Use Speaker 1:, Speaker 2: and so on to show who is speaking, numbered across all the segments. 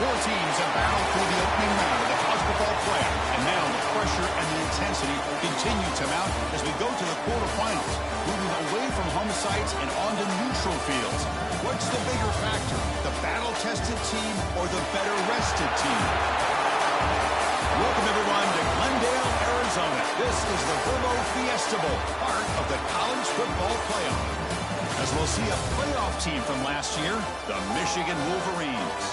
Speaker 1: Four teams have battled through the opening round of the college football playoff, and now the pressure and the intensity continue to mount as we go to the quarterfinals, moving away from home sites and onto neutral fields. What's the bigger factor, the battle-tested team or the better-rested team? Welcome, everyone, to Glendale, Arizona. This is the Verbo Fiesta Bowl, part of the college football playoff. As we'll see a playoff team from last year, the Michigan Wolverines,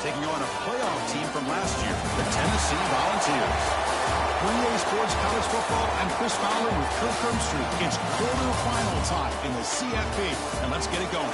Speaker 1: taking on a playoff team from last year, the Tennessee Volunteers. For EA Sports College Football, I'm Chris Fowler with Kirk Herbstreit. It's quarterfinal time in the CFP, and let's get it going.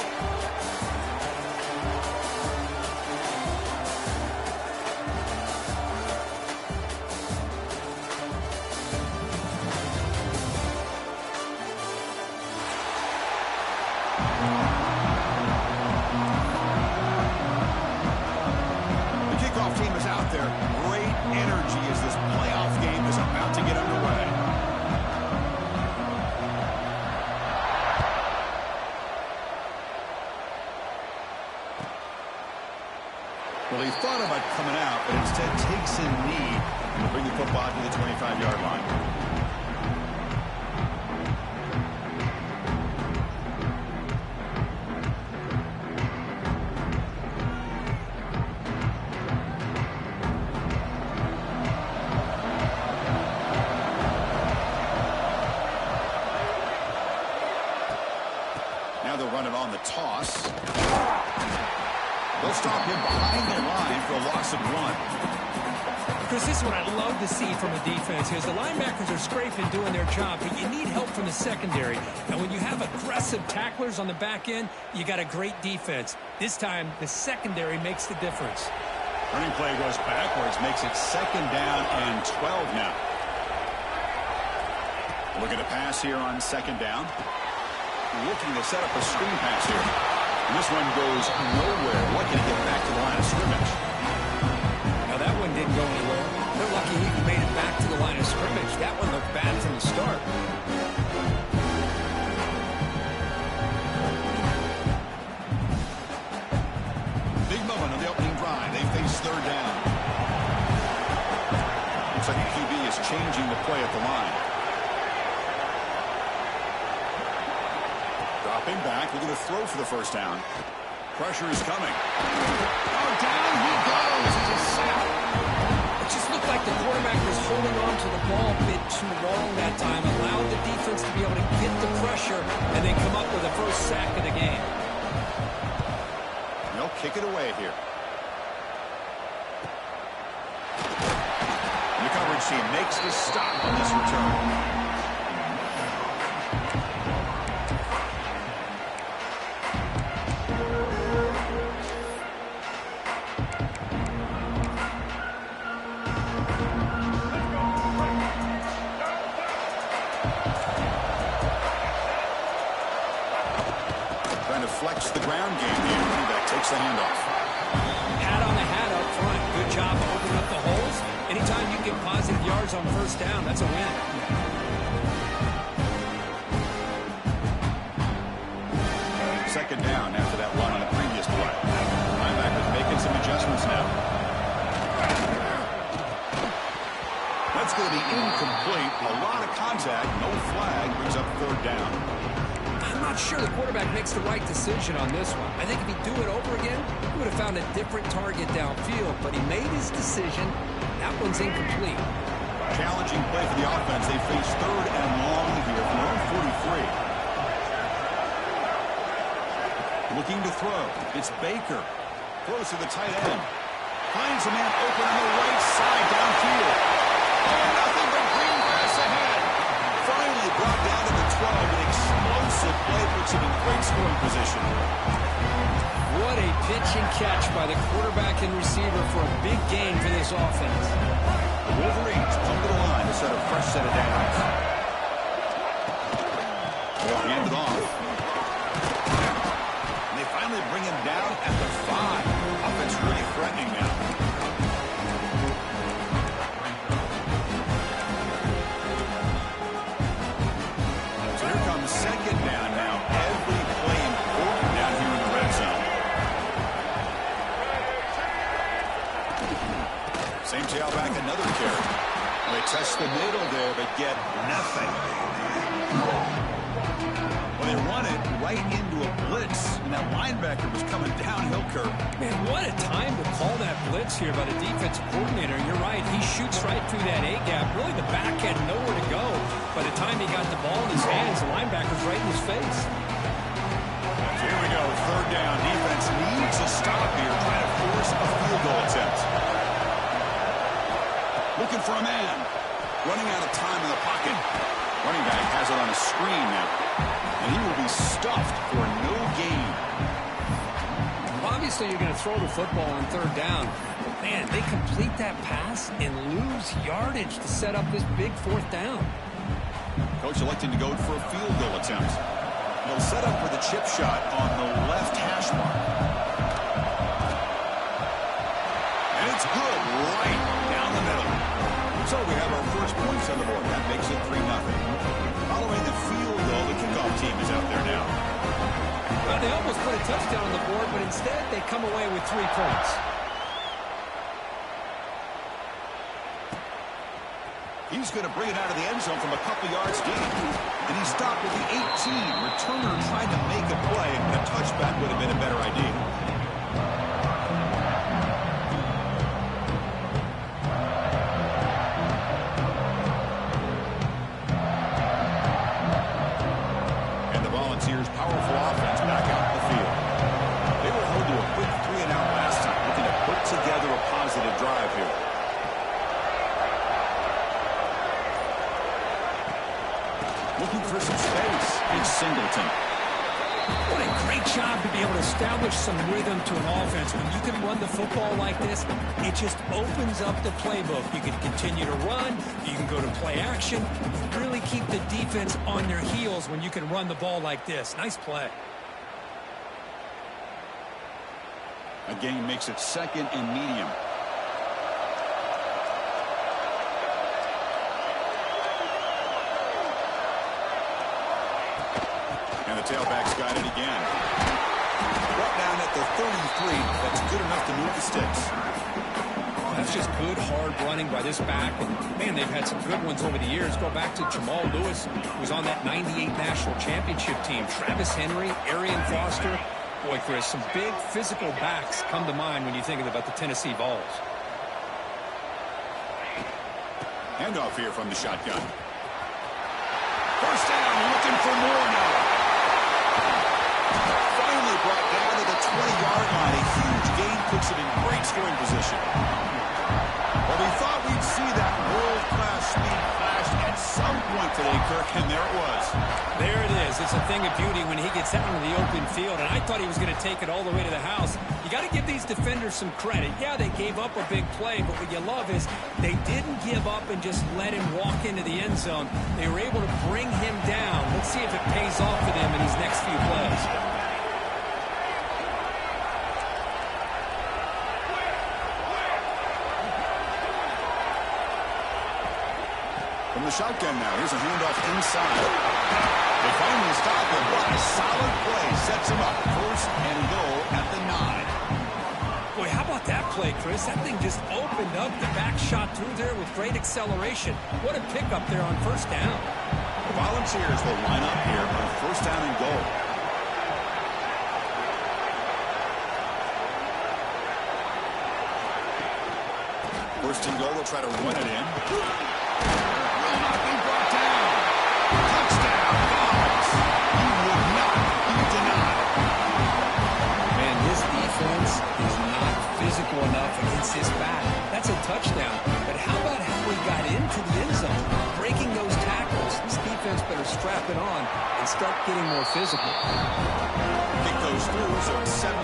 Speaker 1: Well, he thought about coming out, but instead takes a knee to bring the football to the 25-yard line. Now they'll run it on the toss. They'll stop him behind the line for a loss of 1.
Speaker 2: Chris, this is what I'd love to see from a defense here. The linebackers are scraping, doing their job, but you need help from the secondary. And when you have aggressive tacklers on the back end, you got a great defense. This time, the secondary makes the difference.
Speaker 1: Running play goes backwards, makes it 2nd down and 12 now. Look at a pass here on 2nd down. Looking to set up a screen pass here. And this one goes nowhere. Lucky to get back to the line of scrimmage.
Speaker 2: Now that one didn't go anywhere. They're lucky he made it back to the line of scrimmage. That one looked bad from the start.
Speaker 1: Big moment on the opening drive. They face 3rd down. Looks like the QB is changing the play at the line. Dropping back, looking to throw for the 1st down. Pressure is coming. Oh, down he goes. It's a sack.
Speaker 2: It just looked like the quarterback was holding on to the ball a bit too long that time, allowed the defense to be able to get the pressure and then come up with the 1st sack of the game.
Speaker 1: They'll kick it away here. And the coverage team makes the stop on this return. Flex the ground game here. Running back takes the handoff.
Speaker 2: Hat on the hat up front. Good job of opening up the holes. Anytime you get positive yards on 1st down, that's a win.
Speaker 1: 2nd down after that run on the previous play. Linebackers making some adjustments now. That's going to be incomplete. A lot of contact. No flag. Brings up 3rd down.
Speaker 2: I'm not sure the quarterback makes the right decision on this one. I think if he'd do it over again, he would have found a different target downfield, but he made his decision. That one's incomplete.
Speaker 1: Challenging play for the offense. They face 3rd and long here from their own 43. Looking to throw. It's Baker. Throws to the tight end. Finds a man open on the right side downfield. Oh, nothing but green grass ahead. Finally brought down to the 12. An explosive play puts him in great scoring position.
Speaker 2: What a pitch and catch by the quarterback and receiver for a big gain for this offense.
Speaker 1: The Wolverines come to the line to set a fresh set of downs. They'll hand it off. And they finally bring him down at the 5. Offense really threatening now. So here comes 2nd down now. Every play important down here in the red zone. test the middle there, but get nothing. Well, they run it right into a blitz, and that linebacker was coming downhill, Kirk.
Speaker 2: Man, what a time to call that blitz here by the defensive coordinator. You're right, he shoots right through that A-gap. Really, the back had nowhere to go. By the time he got the ball in his hands, the linebacker's right in his face.
Speaker 1: Here we go, third down. Defense needs a stop here, trying to force a field goal attempt. Looking for a man. Running out of time in the pocket. Running back has it on a screen now. And he will be stuffed for no gain.
Speaker 2: Obviously, you're going to throw the football on third down. But man, they complete that pass and lose yardage to set up this big fourth down.
Speaker 1: Coach electing to go for a field goal attempt. They'll set up for the chip shot on the left hash mark. And it's good right down the middle. So we have our first points on the board. That makes it 3-0. Following the field goal, the kickoff team is out there now.
Speaker 2: Well, they almost put a touchdown on the board, but instead they come away with 3 points.
Speaker 1: He's going to bring it out of the end zone from a couple yards deep. And he stopped at the 18. Returner tried to make a play, and a touchback would have been a better idea. And the Volunteers' powerful offense back out in the field. They were held to a quick 3-and-out last time, looking to put together a positive drive here. Looking for some space. It's Singleton.
Speaker 2: What a great job to be able to establish some rhythm to an offense. When you can run the football like this, it just opens up the playbook. You can continue to run. You can go to play action. Really keep the defense on their heels when you can run the ball like this. Nice play.
Speaker 1: Again, makes it second and medium. And the tailback's got it again. Brought down at the 33. That's good enough to move the sticks.
Speaker 2: Oh, that's just good, hard running by this back. And, man, they've had some good ones over the years. Go back to Jamal Lewis, who was on that 98 National Championship team. Travis Henry, Arian Foster. Boy, Chris, some big physical backs come to mind when you think about the Tennessee Vols.
Speaker 1: Handoff here from the shotgun. First down, looking for more now. Finally brought down to the 20-yard line. A huge gain puts it in great scoring position. Well, we thought we'd see that world-class speed flash at some point today, Kirk, and there it was.
Speaker 2: There it is. It's a thing of beauty when he gets out into the open field, and I thought he was going to take it all the way to the house. You got to give these defenders some credit. Yeah, they gave up a big play, but what you love is they didn't give up and just let him walk into the end zone. They were able to bring him down. Let's see if it pays off for them in these next few plays.
Speaker 1: From the shotgun now, here's a handoff inside. They finally stop him. What a solid play. Sets him up. First and goal at the 9.
Speaker 2: Boy, how about that play, Chris? That thing just opened up. The back shot through there with great acceleration. What a pickup there on first down.
Speaker 1: The Volunteers will line up here on first down and goal. First and goal, they'll try to run it in. Will not be brought down. Touchdown, Vols. He will not be denied.
Speaker 2: Man, this defense is not physical enough against his back. That's a touchdown. But how about how we got into the end zone? Breaking those tackles. This defense better strap it on and start getting more physical.
Speaker 1: Kick goes through, so it's 7-3.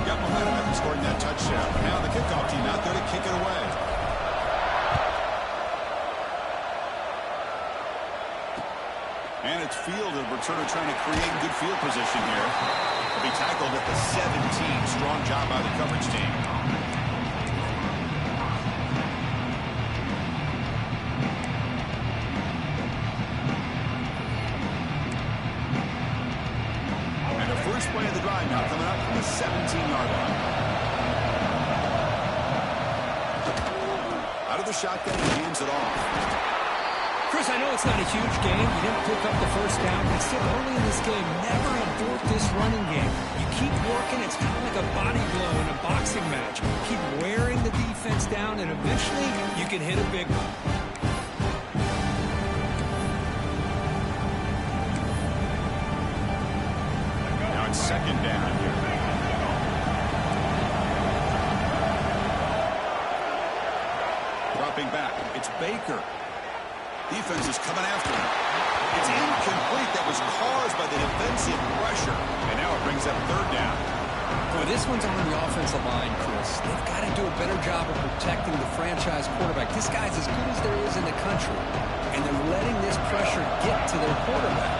Speaker 1: Got momentum after scoring that touchdown. Now the kickoff team out there to kick it away. And it's fielded. Returner trying to create good field position here. He'll be tackled at the 17. Strong job by the coverage team. And the first play of the drive now coming up from the 17-yard line. Out of the shotgun, he hands it off.
Speaker 2: Chris, I know it's not a huge game. You didn't pick up the first down, but still early in this game, never abort this running game. You keep working. It's kind of like a body blow in a boxing match. Keep wearing the defense down, and eventually you can hit a big one.
Speaker 1: Now it's second down here. Dropping back. It's Baker. Defense is coming after him. It's incomplete. That was caused by the defensive pressure. And now it brings up third down.
Speaker 2: Boy, this one's on the offensive line, Chris. They've got to do a better job of protecting the franchise quarterback. This guy's as good as there is in the country. And they're letting this pressure get to their quarterback.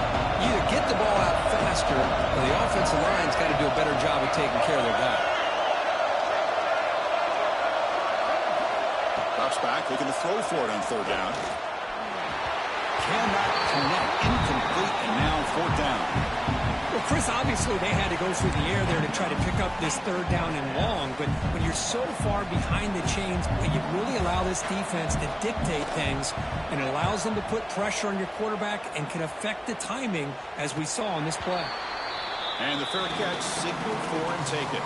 Speaker 2: You either get the ball out faster, or the offensive line's got to do a better job of taking care of their guy.
Speaker 1: Drops back, looking to throw for it on third down. Cannot connect, incomplete, and now fourth down.
Speaker 2: Well, Chris, obviously they had to go through the air there to try to pick up this third down and long, but when you're so far behind the chains, you really allow this defense to dictate things, and it allows them to put pressure on your quarterback and can affect the timing, as we saw on this play.
Speaker 1: And the fair catch, signal for and take it.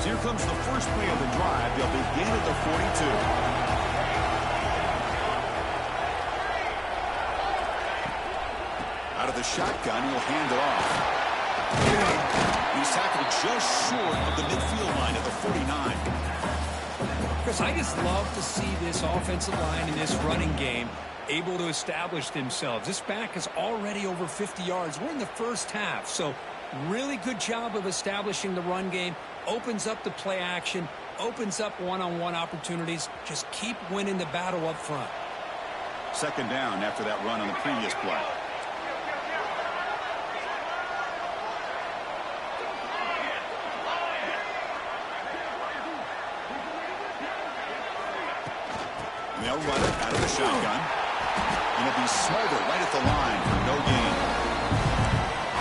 Speaker 1: Here comes the first play of the drive. They'll begin at the 42. Out of the shotgun, he'll hand it off. He's tackled just short of the midfield line at the 49.
Speaker 2: Chris, I just love to see this offensive line in this running game able to establish themselves. This back is already over 50 yards. We're in the first half, so really good job of establishing the run game. Opens up the play action, opens up one-on-one opportunities. Just keep winning the battle up front.
Speaker 1: Second down after that run on the previous play. They'll run it out of the shotgun. And it'll be smothered right at the line for no gain.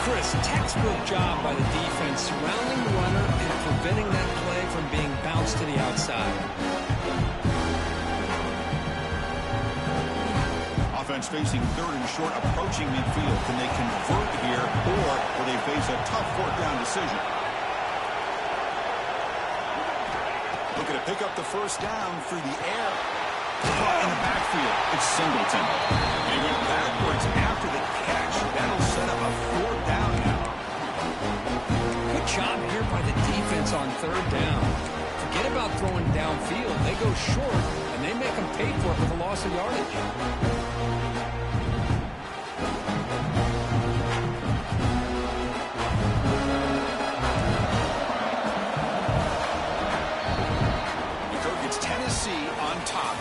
Speaker 2: Chris, textbook job by the defense surrounding the runner and preventing that play from being bounced to the outside.
Speaker 1: Offense facing third and short, approaching midfield. Can they convert here, or will they face a tough fourth down decision? Looking to pick up the first down through the air. Caught in the backfield. It's Singleton. He went backwards after the catch. That'll set up a fourth down now.
Speaker 2: Good job here by the defense on third down. Forget about throwing downfield. They go short, and they make them pay for it with a loss of yardage.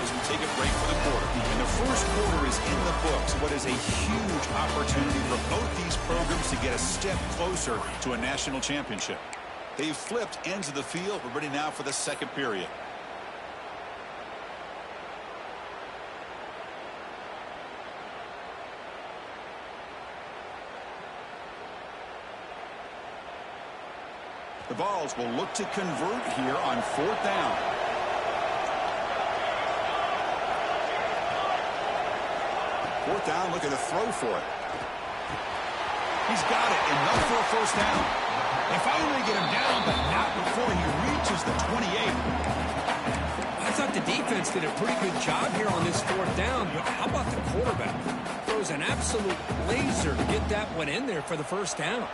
Speaker 1: As we take a break for the quarter. And the first quarter is in the books. What is a huge opportunity for both these programs to get a step closer to a national championship. They've flipped ends of the field. We're ready now for the second period. The Vols will look to convert here on fourth down. Fourth down, looking to throw for it. He's got it, enough for a first down. They finally get him down, but not before he reaches the 28.
Speaker 2: I thought the defense did a pretty good job here on this fourth down, but how about the quarterback? Throws an absolute laser to get that one in there for the first down.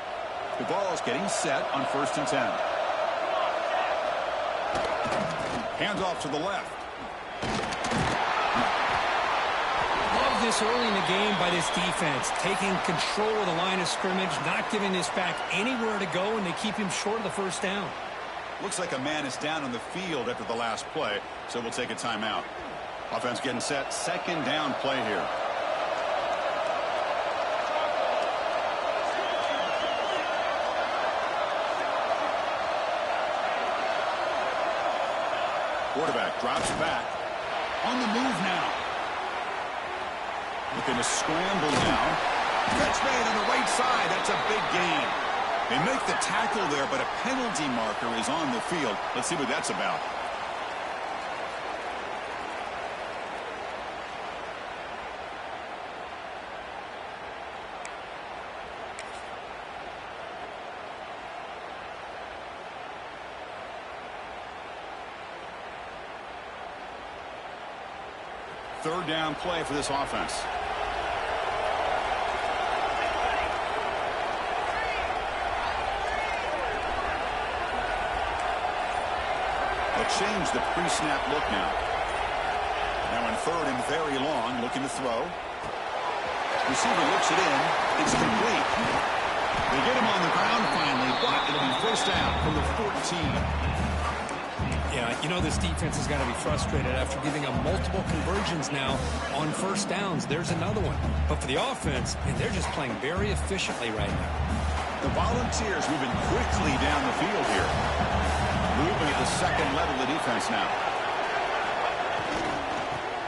Speaker 1: The ball is getting set on 1st and 10. Hands off to the left.
Speaker 2: This early in the game by this defense, taking control of the line of scrimmage, not giving this back anywhere to go, and they keep him short of the first down.
Speaker 1: Looks like a man is down on the field after the last play, so we'll take a timeout. Offense getting set, second down play here. Quarterback Drops back. On the move now. Looking to scramble now. Catch made on the right side. That's a big gain. They make the tackle there, but a penalty marker is on the field. Let's see what that's about. Third down play for this offense. They'll change the pre-snap look now. Now in third and very long, looking to throw. Receiver looks it in. It's complete. They get him on the ground finally, but it'll be first down from the 14.
Speaker 2: Yeah, you know this defense has got to be frustrated after giving up multiple conversions now on first downs. There's another one. But for the offense, and they're just playing very efficiently right now.
Speaker 1: The Volunteers moving quickly down the field here. Moving at the second level of defense now.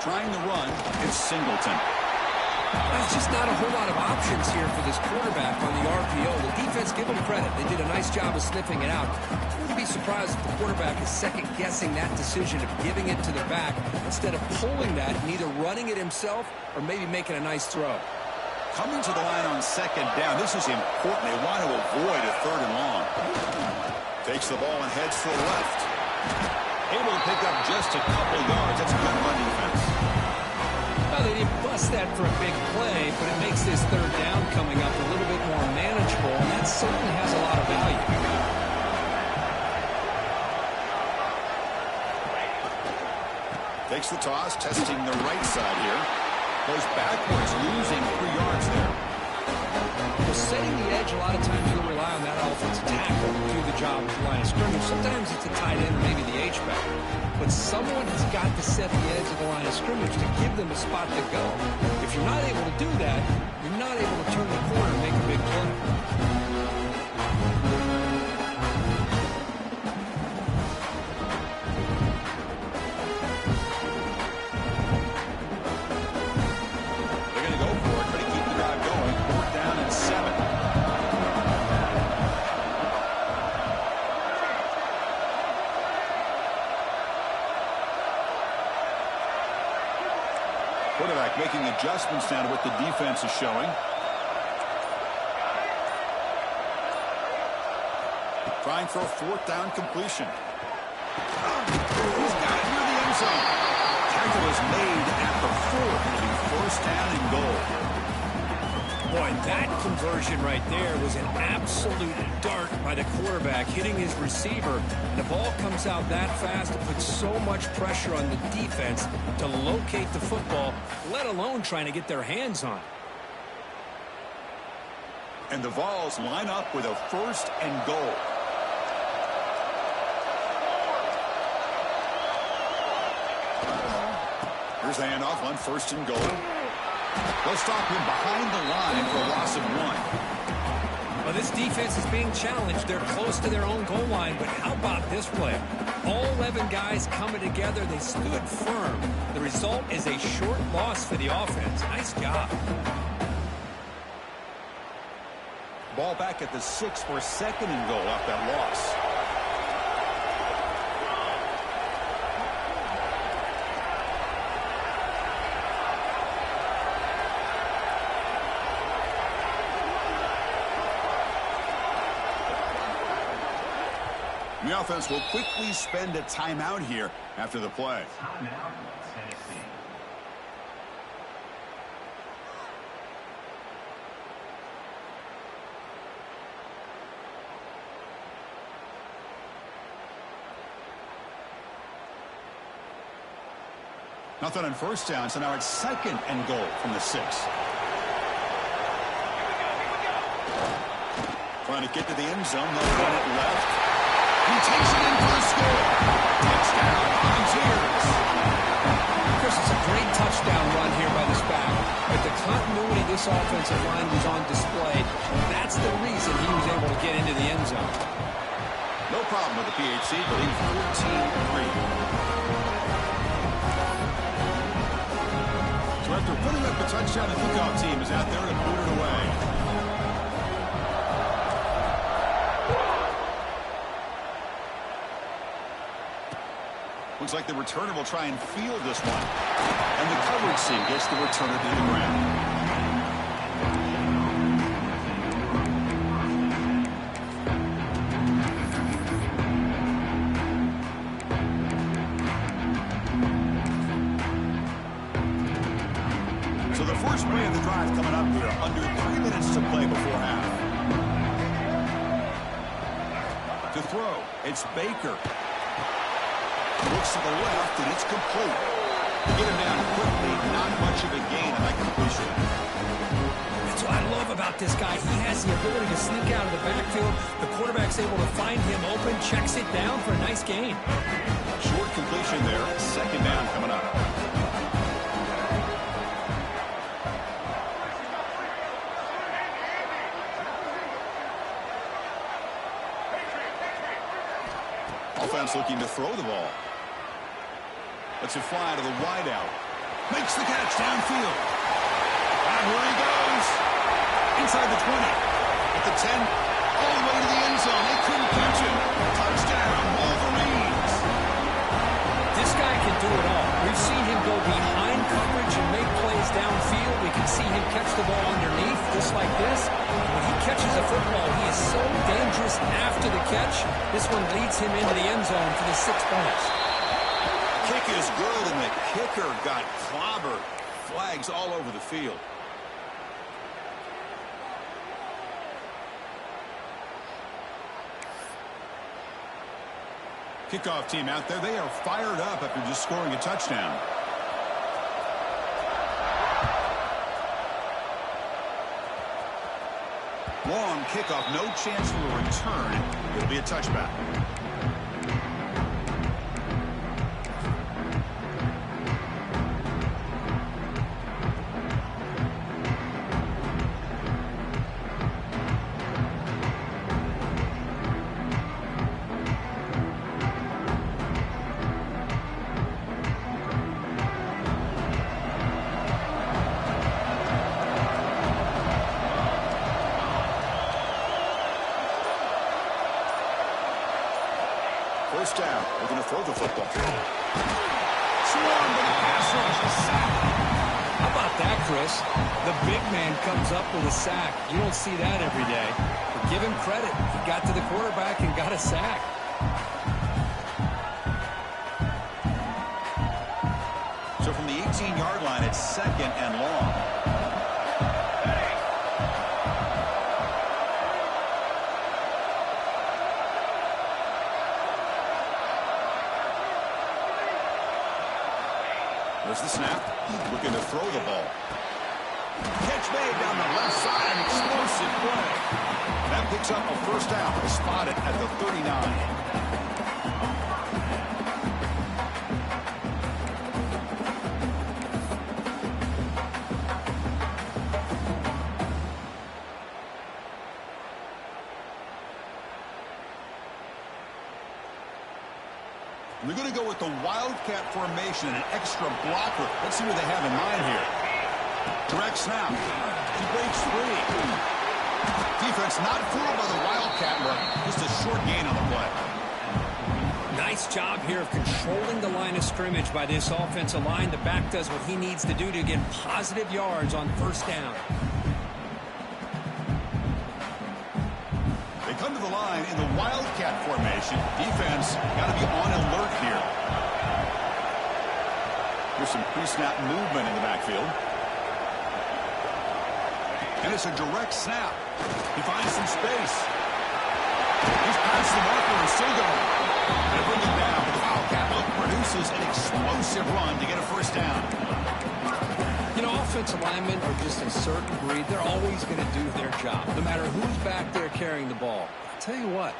Speaker 1: Trying to run is Singleton.
Speaker 2: There's just not a whole lot of options here for this quarterback on the RPO. The defense, give them credit. They did a nice job of sniffing it out. I wouldn't be surprised if the quarterback is second-guessing that decision of giving it to the back instead of pulling that and either running it himself or maybe making a nice throw.
Speaker 1: Coming to the line on second down. This is important. They want to avoid a third and long. Takes the ball and heads to the left. Able to pick up just a couple yards. That's good run defense.
Speaker 2: Well, they didn't bust that for a big play, but it makes this third down coming up a little bit more manageable, and that certainly has a lot of value.
Speaker 1: Takes the toss, testing the right side here. Goes backwards, losing 3 yards there.
Speaker 2: Well, setting the edge, a lot of times you'll rely on that offensive tackle to do the job at the line of scrimmage. Sometimes it's a tight end or maybe the H-back. But someone has got to set the edge of the line of scrimmage to give them a spot to go. If you're not able to do that, you're not able to turn the corner and make a big play.
Speaker 1: They're going to go for it, but to keep the drive going. 4th down and 7. Quarterback making adjustments now to what the defense is showing. Trying for a 4th down completion. He's got it near the end zone. Tackle is made at the 4. It'll be 1st down and goal.
Speaker 2: Boy, that conversion right there was an absolute dart by the quarterback hitting his receiver. And the ball comes out that fast. It puts so much pressure on the defense to locate the football, let alone trying to get their hands on it.
Speaker 1: And the Vols line up with a 1st and goal. Here's the handoff on 1st and goal. They'll stop him behind the line for a loss of 1.
Speaker 2: Well, this defense is being challenged. They're close to their own goal line, but how about this play? All 11 guys coming together. They stood firm. The result is a short loss for the offense. Nice job.
Speaker 1: Ball back at the 6 for 2nd and goal off that loss. The offense will quickly spend a timeout here after the play. Nothing on 1st down, so now it's 2nd and goal from the 6. Trying to get to the end zone. They'll run it left. He takes it in for a score. Touchdown, Volunteers.
Speaker 2: Chris, it's a great touchdown run here by this back. But the continuity of this offensive line was on display. That's the reason he was able to get into the end zone.
Speaker 1: No problem with the PHC, but 14-3. touchdown. The kickoff team is out there to boot it away. Looks like the returner will try and field this one. And the coverage team gets the returner to the ground. So the first play of the drive coming up here. Under 3 minutes to play before half. To throw, it's Baker. Looks to the left, and it's complete. To get him down quickly, not much of a gain on that completion.
Speaker 2: That's what I love about this guy. He has the ability to sneak out of the backfield. The quarterback's able to find him open, checks it down for a nice gain.
Speaker 1: Short completion there. Second down coming up. Offense looking to throw the ball. Lets it fly to the wideout. Makes the catch downfield. And here he goes. Inside the 20. At the 10. All the way to the end zone. They couldn't catch him. Touchdown, Wolverines.
Speaker 2: This guy can do it all. We've seen him go behind coverage and make plays downfield. We can see him catch the ball underneath, just like this. And when he catches a football, he is so dangerous after the catch. This one leads him into the end zone for the 6 points.
Speaker 1: Kick is good, and the kicker got clobbered. Flags all over the field. Kickoff team out there. They are fired up after just scoring a touchdown. Long kickoff. No chance for a return. It'll be a touchback. First down. We're going to throw the football. Swarmed by the pass rush. A sack.
Speaker 2: How about that, Chris? The big man comes up with a sack. You don't see that every day. But give him credit. He got to the quarterback and got a sack.
Speaker 1: So from the 18-yard line, it's second and long. There's the snap. Looking to throw the ball. Catch made down the left side. An explosive play. That picks up a first down. Spotted at the 39. They're going to go with the Wildcat formation and an extra blocker. Let's see what they have in mind here. Direct snap. He breaks free. Defense not fooled by the Wildcat look. Just a short gain on the play.
Speaker 2: Nice job here of controlling the line of scrimmage by this offensive line. The back does what he needs to do to get positive yards on first down.
Speaker 1: They come to the line in the Wildcat formation. Defense got to be on alert here. There's some pre-snap movement in the backfield. And it's a direct snap. He finds some space. He's past the marker and still going. They bring him down. The Wildcat look produces an explosive run to get a first down.
Speaker 2: You know, offensive linemen are just a certain breed. They're always going to do their job, no matter who's back there carrying the ball. I'll tell you what,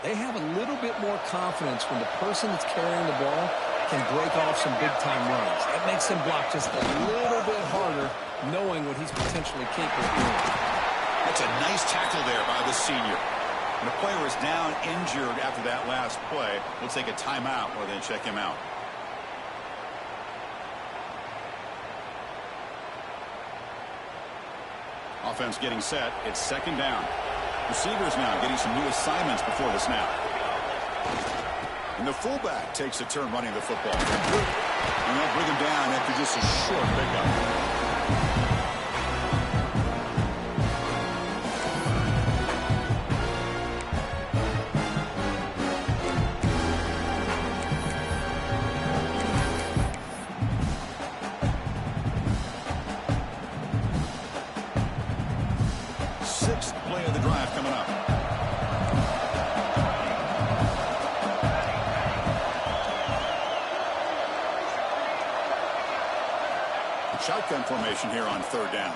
Speaker 2: they have a little bit more confidence when the person that's carrying the ball can break off some big-time runs. That makes them block just a little bit harder, knowing what he's potentially capable of doing.
Speaker 1: That's a nice tackle there by the senior. When a player is down injured after that last play, we'll take a timeout or then check him out. Offense getting set. It's second down. Receivers now getting some new assignments before the snap. And the fullback takes a turn running the football. And they'll bring him down after just a short pickup. Sixth play of the drive coming up. Shotgun formation here on third down.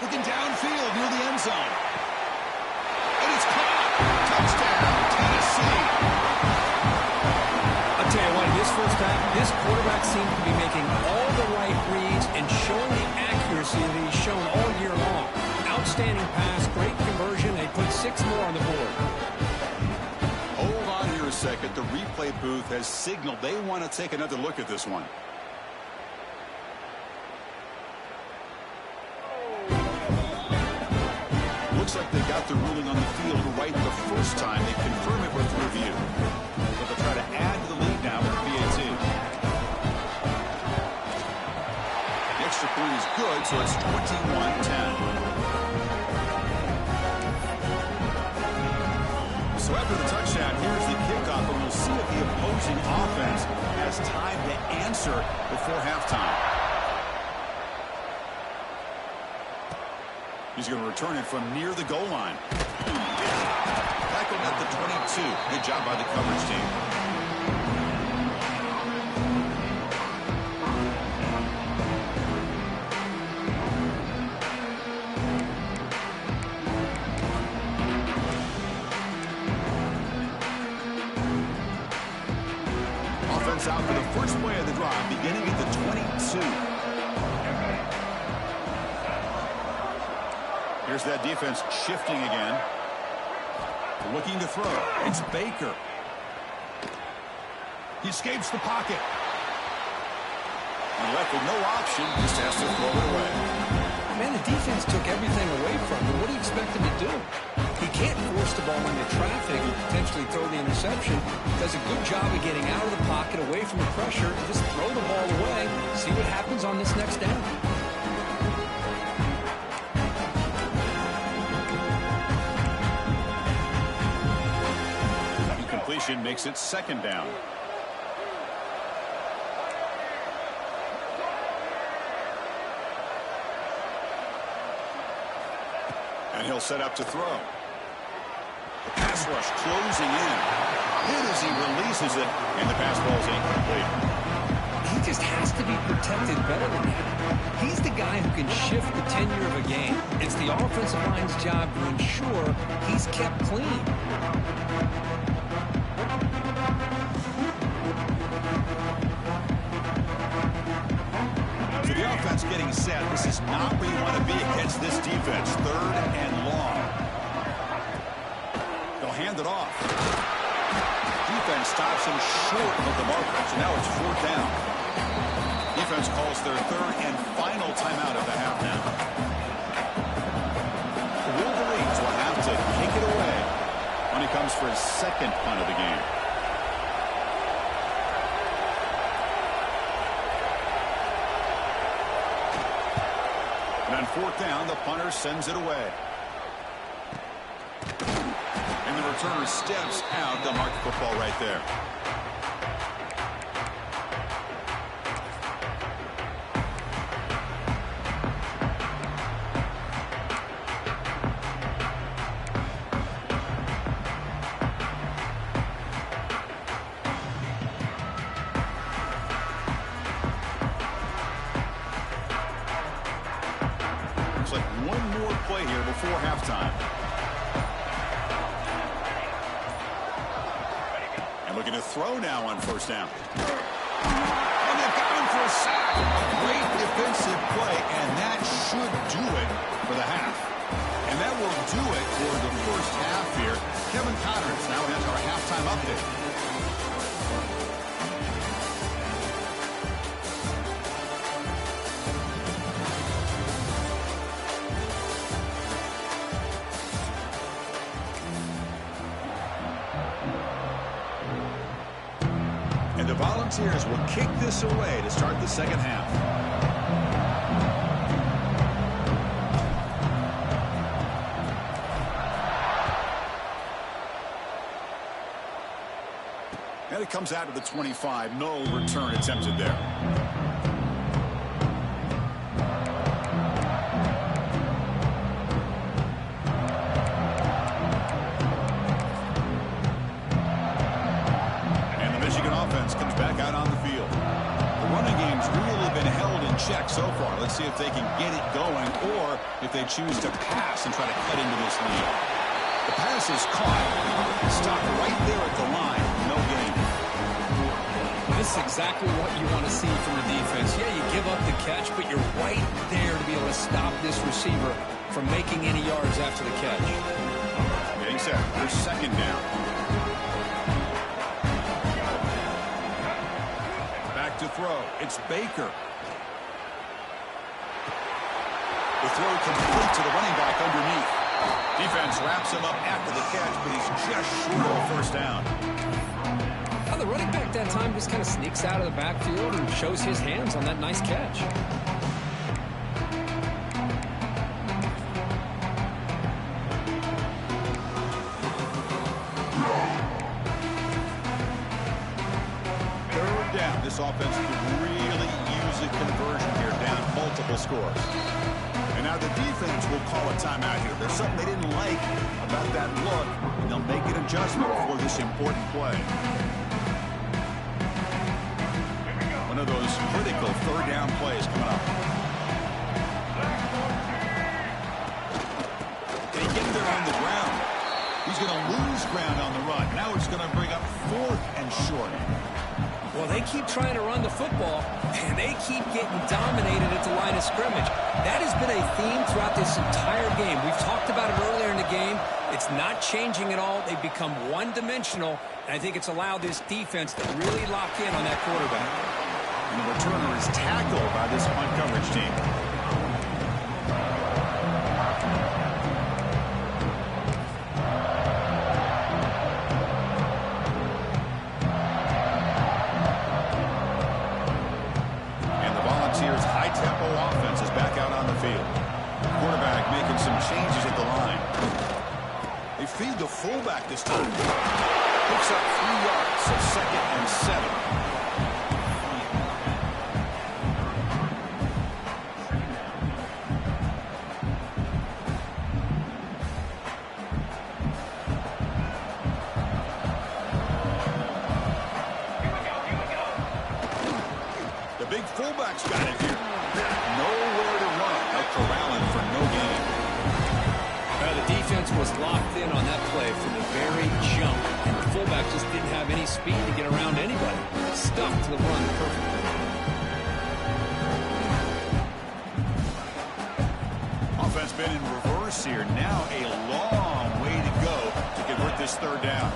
Speaker 1: Looking downfield near the end zone. And it's caught. Touchdown, Tennessee.
Speaker 2: I'll tell you what, in this first half, this quarterback seems to be making all the right reads and showing the accuracy that he's shown all year long. Outstanding pass, great conversion, and he put 6 more on the board.
Speaker 1: Hold on here a second. The replay booth has signaled they want to take another look at this one. Looks like they got the ruling on the field right the first time. They confirm it with review. But they'll try to add to the lead now with PAT. The extra point is good, so it's 21-10. So after the touchdown, here's the kickoff, and we'll see if the opposing offense has time to answer before halftime. He's going to return it from near the goal line. Tackled at the 22. Good job by the coverage team. Offense out for the first play of the drive, beginning at the 22. Here's that defense shifting again. Looking to throw. It's Baker. He escapes the pocket. And left with no option, just has to throw it away.
Speaker 2: Man, the defense took everything away from him. What do you expect him to do? He can't force the ball into traffic and potentially throw the interception. Does a good job of getting out of the pocket, away from the pressure, and just throw the ball away. See what happens on this next down.
Speaker 1: Incompletion makes it second down. And he'll set up to throw. The pass rush closing in. Hit as he releases it, and the pass ball is incomplete.
Speaker 2: He just has to be protected better than that. He's the guy who can shift the tenure of a game. It's the offensive line's job to ensure he's kept clean.
Speaker 1: So the offense getting set. This is not where you want to be against this defense. Third and long. They'll hand it off. Defense stops him short of the marker. So now it's fourth down. Defense calls their third and final timeout of the half now. The Wolverines will have to kick it away when he comes for his second punt of the game. And on fourth down, the punter sends it away. And the returner steps out to mark the football right there. Looks like one more play here before halftime. And looking to throw now on first down. And they've got him for a sack. A great defensive play, and that should do it for the half. And that will do it for the first half here. Kevin Connors now has our halftime update. Volunteers will kick this away to start the second half. And it comes out to the 25. No return attempted there. And the Michigan offense comes back out on the field. The running game's really been held in check so far. Let's see if they can get it going or if they choose to pass and try to cut into this lead. The pass is caught. Stopped right there at the line. No gain.
Speaker 2: This is exactly what you want to see from the defense. Yeah, you give up the catch, but you're right there to be able to stop this receiver from making any yards after the catch.
Speaker 1: Getting set. There's second down. Back to throw. It's Baker. The throw complete to the running back underneath. Defense wraps him up after the catch, but he's just short of a first down.
Speaker 2: Well, the running back that time just kind of sneaks out of the backfield and shows his hands on that nice catch.
Speaker 1: Third down. This offense could really use a conversion here, down multiple scores. And now the defense will call a timeout here. There's something they didn't like about that look, and they'll make an adjustment for this important play. One of those critical third down plays coming up. They get there on the ground. He's going to lose ground on the run. Now it's going to bring up 4th and short.
Speaker 2: Well, they keep trying to run the football, and they keep getting dominated at the line of scrimmage. That has been a theme throughout this entire game. We've talked about it earlier in the game. It's not changing at all. They've become one-dimensional, and I think it's allowed this defense to really lock in on that quarterback.
Speaker 1: And the returner is tackled by this punt coverage team. High-tempo offense is back out on the field. Quarterback making some changes at the line. They feed the fullback this time. Picks up 3 yards, so 2nd and 7. The big fullback's got it here. Nowhere to run. They'll corral him for no gain.
Speaker 2: The defense was locked in on that play from the very jump. And the fullback just didn't have any speed to get around anybody. Stuck to the run perfectly.
Speaker 1: Offense been in reverse here. Now a long way to go to convert this third down.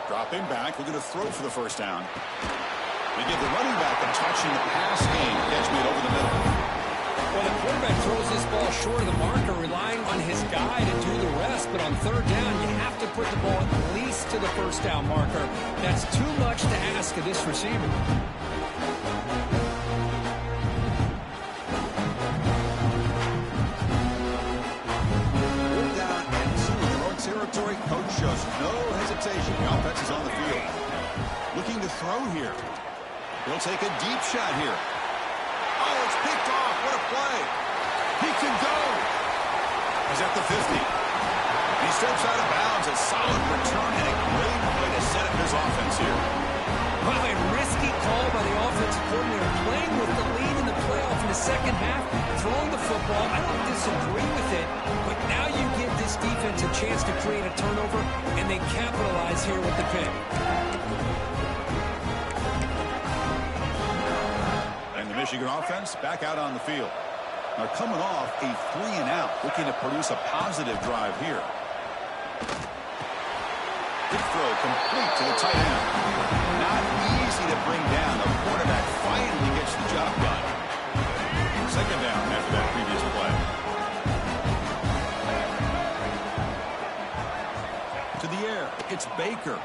Speaker 1: Dropping back, looking to throw for the first down. They give the running back a touch in the pass game. Catch made over the middle.
Speaker 2: Well, the quarterback throws this ball short of the marker, relying on his guy to do the rest. But on third down, you have to put the ball at least to the first down marker. That's too much to ask of this receiver.
Speaker 1: Territory. Coach shows no hesitation. The offense is on the field. Looking to throw here. He'll take a deep shot here. Oh, it's picked off. What a play. He can go. He's at the 50. He steps out of bounds. A solid return and a great way to set up his offense here.
Speaker 2: Well, a risky call by the offensive coordinator, playing with the lead in the playoff in the second half, throwing the football. I don't disagree with it, but now you give this defense a chance to create a turnover, and they capitalize here with the pick.
Speaker 1: And the Michigan offense back out on the field. Now coming off a 3-and-out, looking to produce a positive drive here. Big throw complete to the tight end. Not easy to bring down. The quarterback finally gets the job done. second down after that previous play. To the air, it's Baker.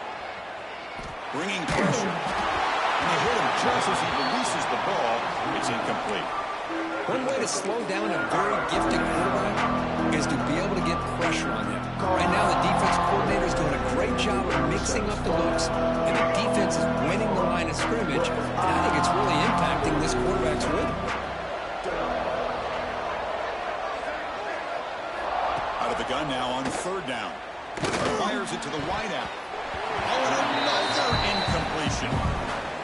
Speaker 1: Bringing pressure. And they hit him just as he releases the ball. It's incomplete.
Speaker 2: One way to slow down a very gifted quarterback is to be able to get pressure on him. Right now, the defense coordinator is doing a great job of mixing up the looks, and the defense is winning the line of scrimmage, and I think it's really impacting this quarterback's rhythm.
Speaker 1: Out of the gun now on third down. Fires it to the wideout. Oh, and another incompletion.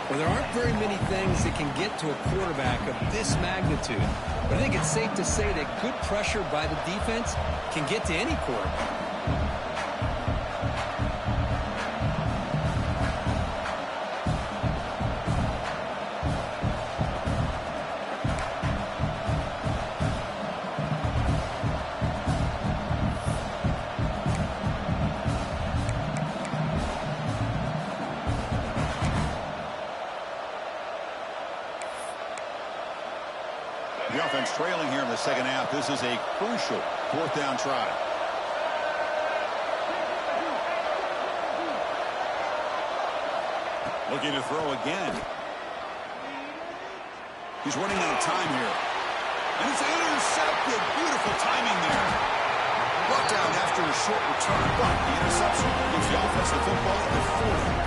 Speaker 2: Well, there aren't very many things that can get to a quarterback of this magnitude. But I think it's safe to say that good pressure by the defense can get to any quarterback.
Speaker 1: The offense trailing here in the second half. This is a crucial fourth down try. Looking to throw again. He's running out of time here. And it's intercepted. Beautiful timing there. Brought down after a short return, but the interception gives the offense the football at the 40.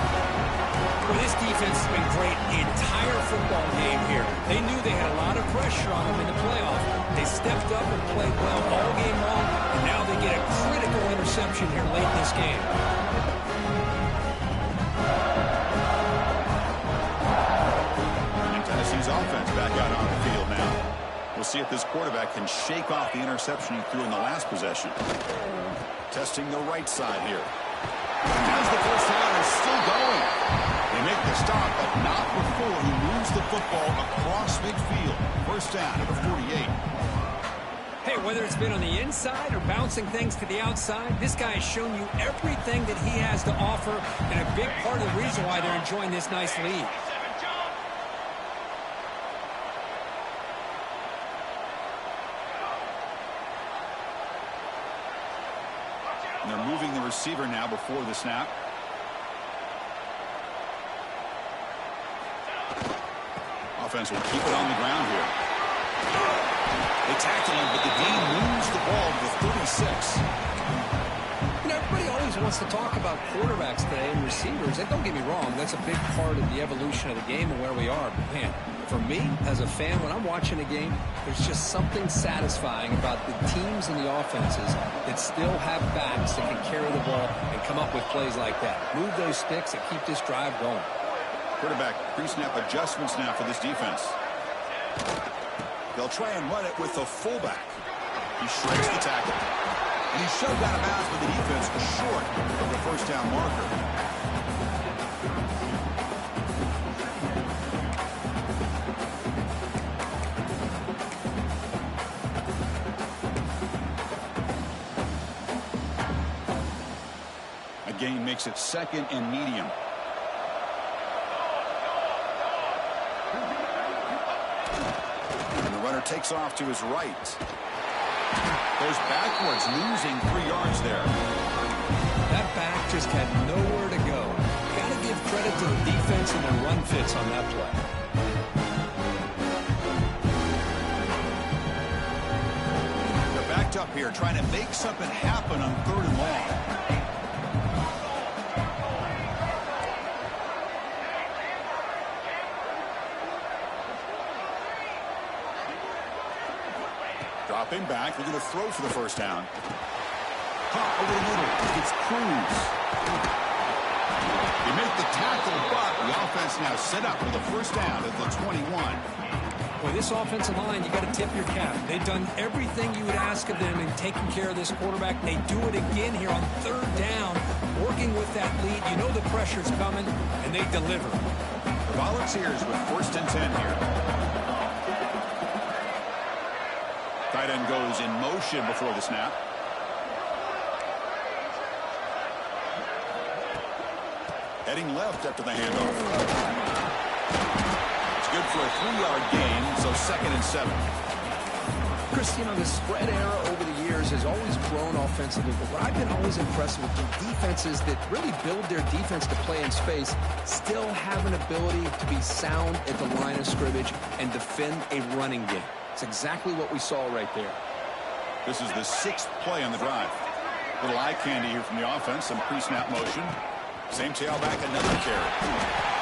Speaker 2: Well, this defense has been great the entire football game here. They knew they had a lot of pressure on them in the playoff. They stepped up and played well all game long, and now they get a critical interception here late in this game.
Speaker 1: And Tennessee's offense back out on the field now. We'll see if this quarterback can shake off the interception he threw in the last possession. Testing the right side here. As the first down is still going. They make the stop, but not before he moves the football across midfield. First down at the 48.
Speaker 2: Hey, whether it's been on the inside or bouncing things to the outside, this guy has shown you everything that he has to offer, and a big part of the reason why they're enjoying this nice lead.
Speaker 1: And they're moving the receiver now before the snap. Offense will keep it on the ground here. They tackle him, but the game moves the ball to the 36.
Speaker 2: You know, everybody always wants to talk about quarterbacks today and receivers. And don't get me wrong, that's a big part of the evolution of the game and where we are. But, man, for me, as a fan, when I'm watching a game, there's just something satisfying about the teams and the offenses that still have backs that can carry the ball and come up with plays like that. Move those sticks and keep this drive going.
Speaker 1: Quarterback pre-snap adjustments now for this defense. They'll try and run it with the fullback. He shrinks the tackle. And he's shoved out of bounds with the defense short of the first down marker. A gain makes it second and medium. Takes off to his right. Goes backwards, losing 3 yards there.
Speaker 2: That back just had nowhere to go. Got to give credit to the defense and their run fits on that play.
Speaker 1: They're backed up here, trying to make something happen on third and long. Dropping back, looking to throw for the first down. Hop over the middle. It's Cruz. They make the tackle, but the offense now set up for the first down at the 21.
Speaker 2: Boy, this offensive line, you got to tip your cap. They've done everything you would ask of them in taking care of this quarterback. They do it again here on third down, working with that lead. You know the pressure's coming, and they deliver.
Speaker 1: The Volunteers with first and 10 here. Tight end goes in motion before the snap. Heading left after the handoff. It's good for a 3-yard gain, so second and 7.
Speaker 3: Chris, you know, the spread era over the years has always grown offensively, but what I've been always impressed with the defenses that really build their defense to play in space still have an ability to be sound at the line of scrimmage and defend a running game. It's exactly what we saw right there.
Speaker 1: This is the 6th play on the drive. Little eye candy here from the offense, some pre-snap motion. Same tailback, another carry.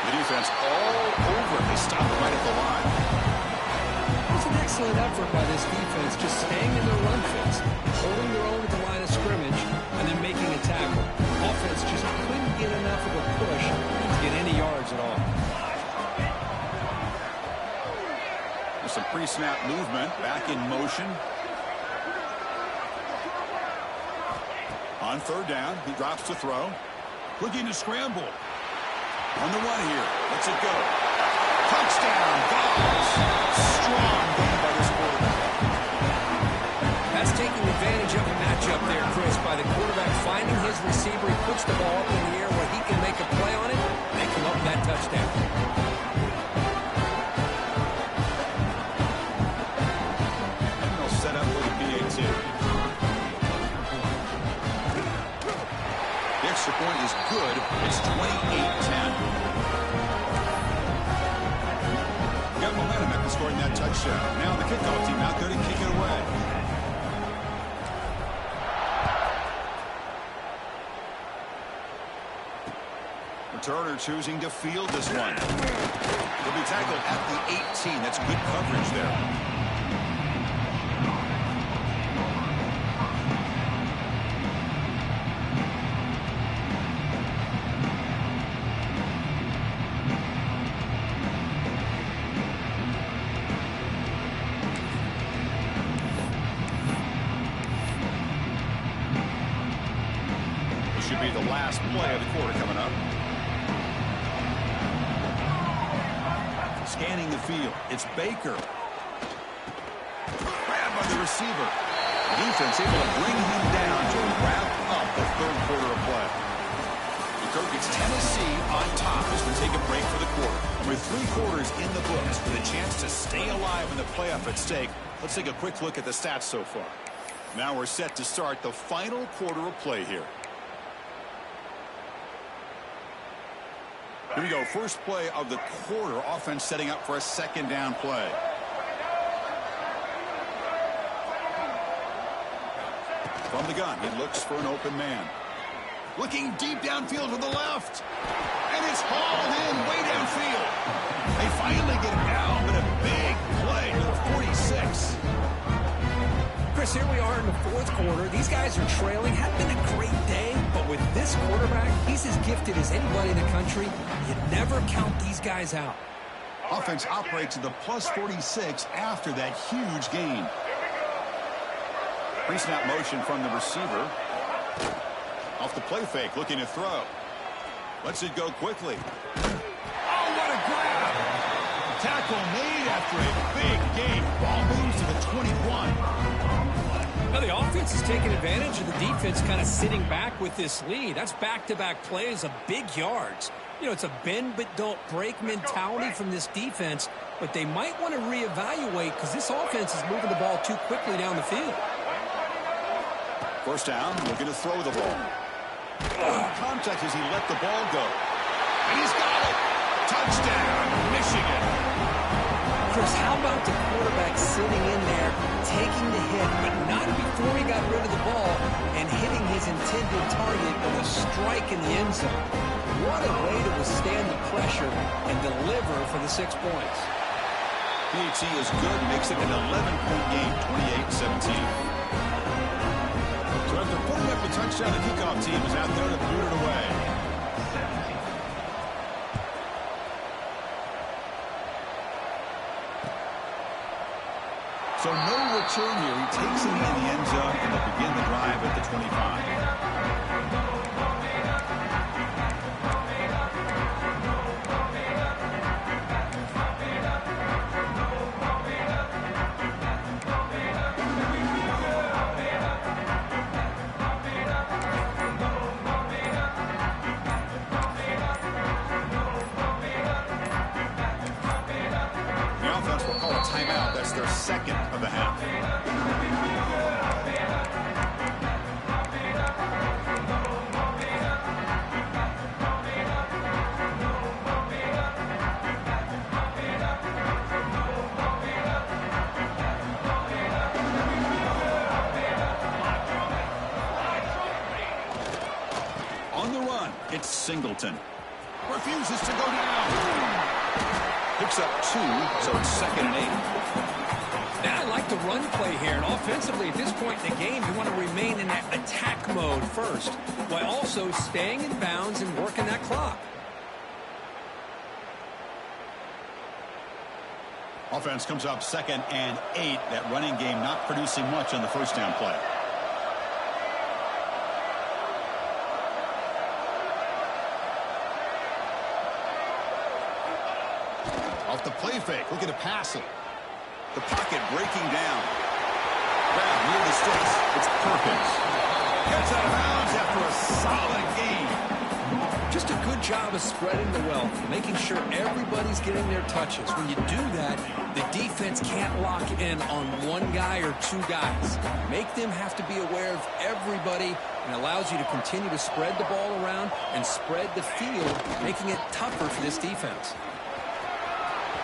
Speaker 1: The defense all over. They stop right at the line.
Speaker 2: It's an excellent effort by this defense, just staying in their run fits, holding their own at the line of scrimmage, and then making a tackle. Offense just couldn't get enough of a push to get any yards at all.
Speaker 1: There's some pre-snap movement, back in motion. On 3rd down, he drops to throw. Looking to scramble. On the run here. Lets it go. Touchdown, Dogs. Strong game by this quarterback.
Speaker 2: That's taking advantage of a matchup there, Chris, by the quarterback finding his receiver. He puts the ball up in the air where he can make a play on it, and they come up with that touchdown.
Speaker 1: And they'll set up for the PAT. Extra point is good. It's 28-10. Got momentum after scoring that touchdown. Now the kickoff team out there to kick it away. Returner choosing to field this one. He'll be tackled at the 18. That's good coverage there. Should be the last play of the quarter coming up. Scanning the field. It's Baker. Grabbed by the receiver. Defense able to bring him down to wrap up the 3rd quarter of play. The Kirk gets Tennessee on top as we take a break for the quarter. With 3 quarters in the books with a chance to stay alive in the playoff at stake, let's take a quick look at the stats so far. Now we're set to start the final quarter of play here. Here we go. First play of the quarter. Offense setting up for a 2nd down play. From the gun, he looks for an open man. Looking deep downfield to the left. And it's hauled in way downfield. They finally get him down, but a big play to the 46.
Speaker 2: Chris, here we are in the 4th quarter. These guys are trailing. Had been a great day, but with this quarterback, he's as gifted as anybody in the country. You never count these guys out.
Speaker 1: Offense operates to the plus 46 after that huge gain. Pre-snap motion from the receiver. Off the play fake, looking to throw. Lets it go quickly. Oh, what a grab! Tackle made after a big gain. Ball moves to the 21.
Speaker 2: Now the offense is taking advantage of the defense kind of sitting back with this lead. That's back-to-back plays of big yards. You know, it's a bend but don't break mentality from this defense, but they might want to reevaluate because this offense is moving the ball too quickly down the field.
Speaker 1: First down, looking to throw the ball. Contact as he let the ball go. And he's got it. Touchdown, Michigan.
Speaker 2: Chris, how about the quarterback sitting in there, taking the hit, but not before he got rid of the ball and hitting his intended target with a strike in the end zone. What a way to withstand the pressure and deliver for the 6 points.
Speaker 1: PAT is good, makes it an 11-point game, 28-17. So after putting up the touchdown, the kickoff team is out there to boot it away. So no return here. He takes it in the end zone, and they'll begin the drive at the 25. The offense will call a timeout. That's their 2nd of the half. It's Singleton. Refuses to go down. Picks up 2, so it's 2nd and 8.
Speaker 2: Now, I like the run play here, and offensively at this point in the game, you want to remain in that attack mode first, while also staying in bounds and working that clock.
Speaker 1: Offense comes up 2nd and 8. That running game not producing much on the first down play. Off the play fake, looking to pass it. The pocket breaking down. Grab near the sticks. It's Perkins. Gets out of bounds after a solid gain.
Speaker 3: Just a good job of spreading the wealth, making sure everybody's getting their touches. When you do that, the defense can't lock in on one guy or 2 guys. Make them have to be aware of everybody, and allows you to continue to spread the ball around and spread the field, making it tougher for this defense.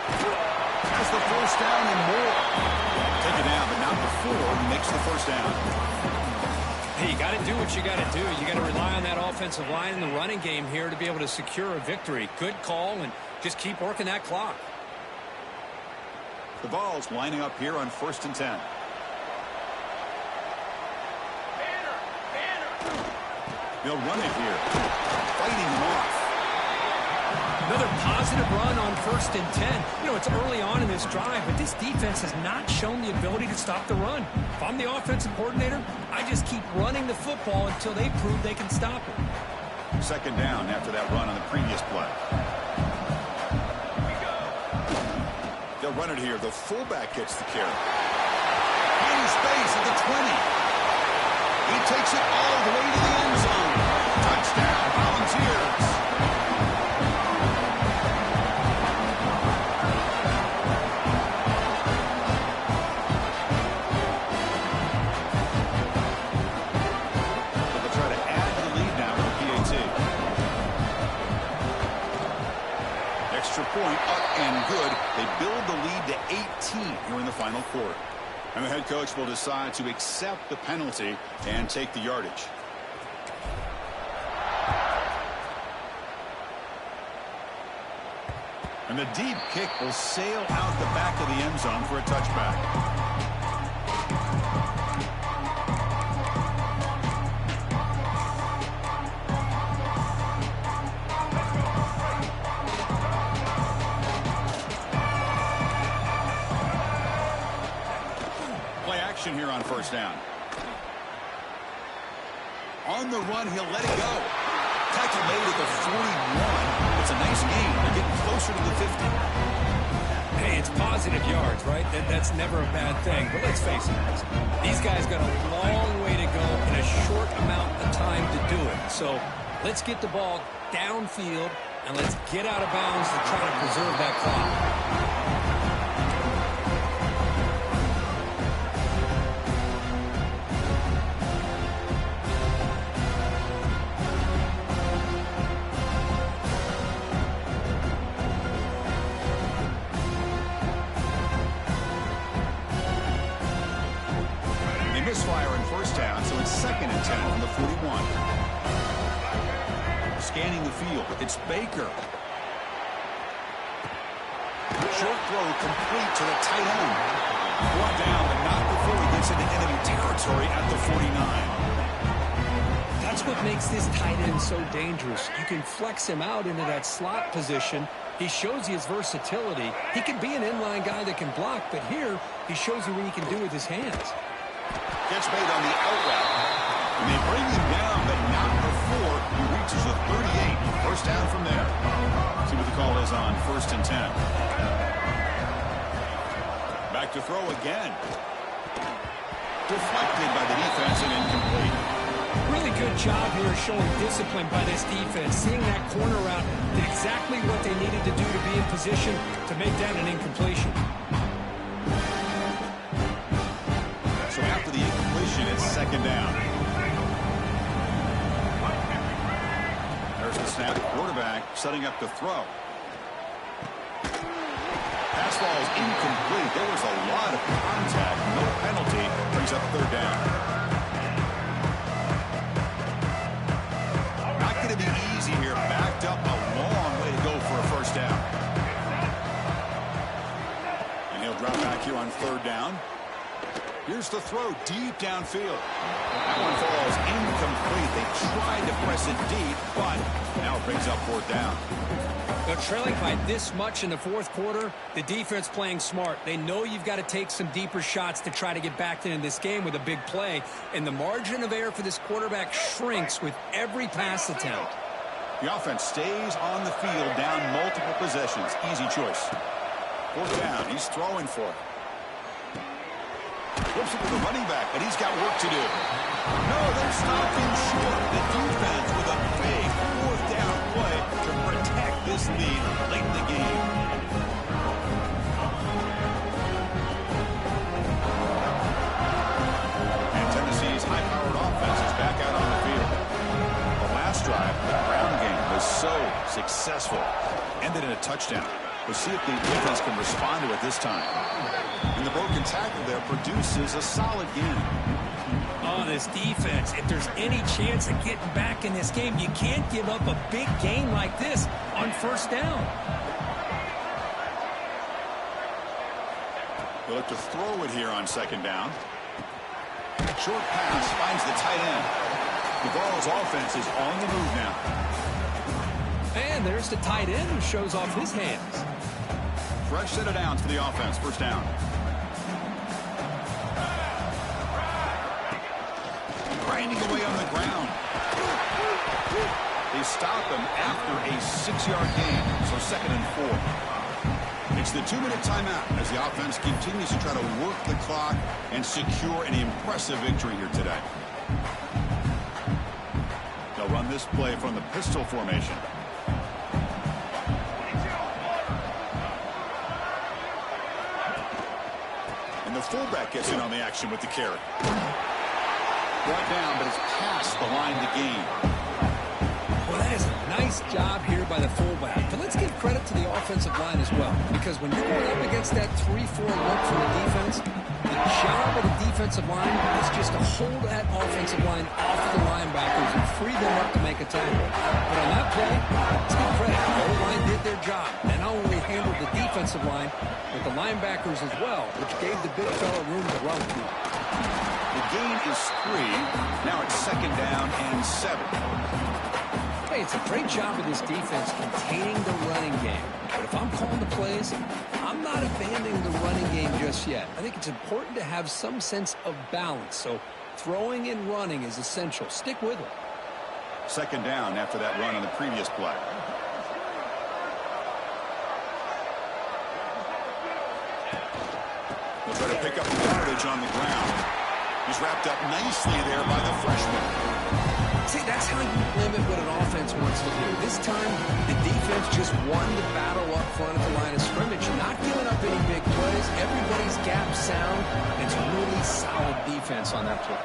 Speaker 1: Has the first down and more. Take it down, but not before he makes the first down.
Speaker 2: Hey, you got to do what you got to do. You got to rely on that offensive line in the running game here to be able to secure a victory. Good call, and just keep working that clock.
Speaker 1: The ball's lining up here on 1st and 10. They'll run it here. Fighting him off.
Speaker 2: Another positive run on 1st and 10. You know, it's early on in this drive, but this defense has not shown the ability to stop the run. If I'm the offensive coordinator, I just keep running the football until they prove they can stop it.
Speaker 1: 2nd down after that run on the previous play. They'll run it here. The fullback gets the carry. Finding space at the 20. He takes it all the way to the end zone. Touchdown, Volunteers. Point up and good. They build the lead to 18 here in the final quarter. And the head coach will decide to accept the penalty and take the yardage. And the deep kick will sail out the back of the end zone for a touchback. Here on 1st down. On the run, he'll let it go. Tackle made at the 41. It's a nice gain. They're getting closer to the 50.
Speaker 2: Hey, it's positive yards, right? That's never a bad thing. But let's face it, these guys got a long way to go in a short amount of time to do it. So let's get the ball downfield and let's get out of bounds to try to preserve that clock.
Speaker 1: Misfire in 1st down, so it's 2nd and 10 from the 41. Scanning the field. It's Baker. Short throw complete to the tight end. Brought down, but not before he gets into enemy territory at the 49.
Speaker 2: That's what makes this tight end so dangerous. You can flex him out into that slot position. He shows you his versatility. He can be an inline guy that can block, but here he shows you what he can do with his hands.
Speaker 1: Gets made on the out route. And they bring him down, but not before he reaches the 38. 1st down from there. See what the call is on 1st and 10. Back to throw again. Deflected by the defense and incomplete.
Speaker 2: Really good job here showing discipline by this defense. Seeing that corner route did exactly what they needed to do to be in position to make that an incompletion.
Speaker 1: So after the incompletion, it's 2nd down. There's the snap. Quarterback setting up to throw. Pass ball is incomplete. There was a lot of contact. No penalty. Brings up 3rd down. Not going to be easy here third down. Here's the throw deep downfield. That one falls incomplete. They tried to press it deep, but now it brings up fourth down.
Speaker 2: They're trailing by this much in the fourth quarter. The defense playing smart. They know you've got to take some deeper shots to try to get back into this game with a big play. And the margin of error for this quarterback shrinks with every pass attempt.
Speaker 1: The offense stays on the field down multiple possessions. Easy choice. Fourth down. He's throwing for it. Flips it to the running back, and he's got work to do. No, they're stopping short. The defense with a big fourth down play to protect this lead late in the game. And Tennessee's high-powered offense is back out on the field. The last drive, the ground game, was so successful. Ended in a touchdown. We'll see if the defense can respond to it this time. And the broken tackle there produces a solid game.
Speaker 2: Oh, this defense, if there's any chance of getting back in this game, you can't give up a big game like this on first down.
Speaker 1: They'll look to throw it here on second down. Short pass finds the tight end. The Vols offense is on the move now.
Speaker 2: And there's the tight end who shows off his hands.
Speaker 1: Fresh set of downs for the offense. First down. Grinding away on the ground. They stop him after a 6-yard gain. So second and 4. It's the 2-minute timeout as the offense continues to try to work the clock and secure an impressive victory here today. They'll run this play from the pistol formation. The fullback gets in on the action with the carry. Brought down, but it's past the line to gain.
Speaker 2: Well, that is a nice job here by the fullback. But let's give credit to the offensive line as well. Because when you're going up against that 3-4 look from the defense, the job of the defensive line is just to hold that offensive line off the linebackers and free them up to make a tackle. But on that play, let's give credit. The O-line did their job. They not only handled the defensive line, but the linebackers as well, which gave the big fella room to run through.
Speaker 1: The gain is 3. Now it's second down and 7.
Speaker 2: Hey, it's a great job of this defense containing the running game. But if I'm calling the plays, I'm not abandoning the running game just yet. I think it's important to have some sense of balance. So throwing and running is essential. Stick with it.
Speaker 1: Second down after that run on the previous play. They'll try to pick up the yardage on the ground. He's wrapped up nicely there by the freshman.
Speaker 2: See, that's how you limit what an offense wants to do. This time, the defense just won the battle up front at the line of scrimmage, not giving up any big plays. Everybody's gap sound. It's really solid defense on that play.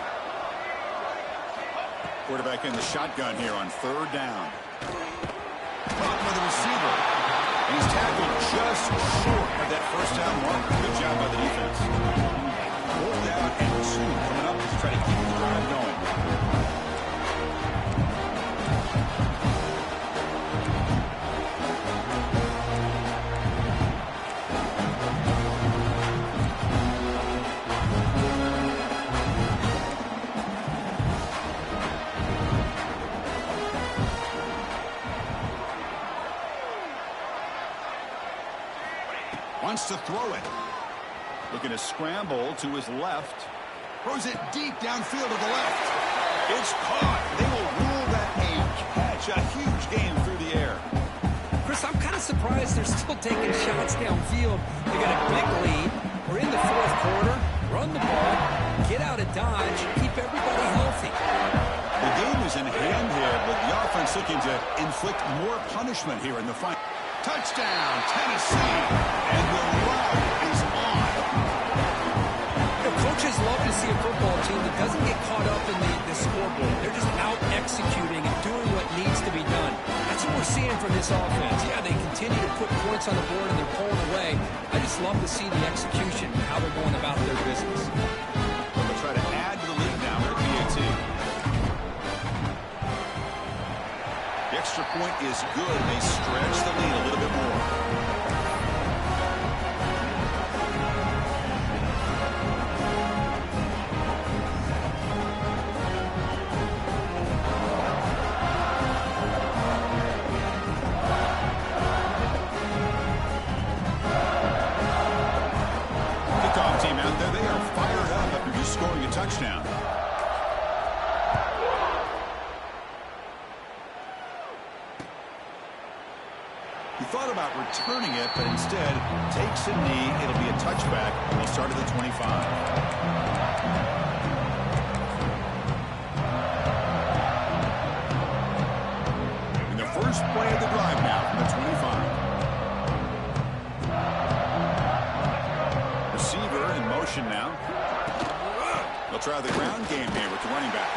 Speaker 1: Quarterback in the shotgun here on third down. Caught by the receiver. He's tackled just short of that first down mark. Good job by the defense. Fourth down and 2 coming up to try to keep the drive going. Wants to throw it. Looking to scramble to his left. Throws it deep downfield to the left. It's caught. They will rule that a catch. A huge game through the air.
Speaker 2: Chris, I'm kind of surprised they're still taking shots downfield. They got a big lead. We're in the fourth quarter. Run the ball. Get out of Dodge. Keep everybody healthy.
Speaker 1: The game is in hand here, but the offense looking to inflict more punishment here in the final. Touchdown, Tennessee, and the run is on.
Speaker 2: Coaches love to see a football team that doesn't get caught up in the scoreboard. They're just out executing and doing what needs to be done. That's what we're seeing from this offense. Yeah, they continue to put points on the board and they're pulling away. I just love to see the execution and how they're going about their business.
Speaker 1: They'll try to add to the lead now with a PAT. The extra point is good. They stretch the lead a little bit more. thought about returning it, but instead takes a knee. It'll be a touchback. We'll start at the 25. In the first play of the drive now from the 25. Receiver in motion now. They'll try the ground game here with the running back.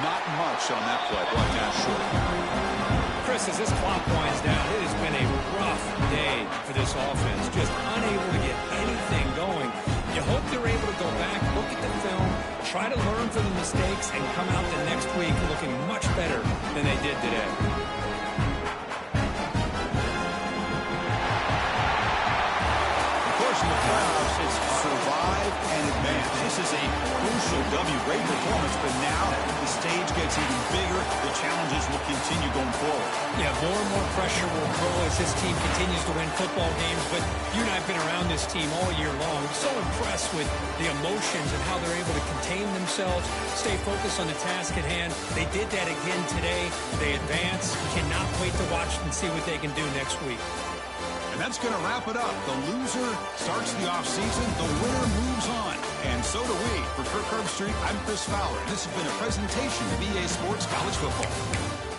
Speaker 1: Not much on that play. Brought down short.
Speaker 2: Chris, as this clock winds down, it has been a rough day for this offense. Just unable to get anything going. You hope they're able to go back, look at the film, try to learn from the mistakes, and come out the next week looking much better than they did today.
Speaker 1: Of course, in the playoffs, it's survive and advance. This is a crucial W. Great performance, but now the stage gets even bigger. The challenges will continue going forward.
Speaker 2: Yeah, more and more pressure will grow as this team continues to win football games. But you and I have been around this team all year long. So impressed with the emotions and how they're able to contain themselves, stay focused on the task at hand. They did that again today. They advance. Cannot wait to watch and see what they can do next week.
Speaker 1: And that's going to wrap it up. The loser starts the offseason. The winner moves on. And so do we. For Kirk Herbstreit, I'm Chris Fowler. This has been a presentation of EA Sports College Football.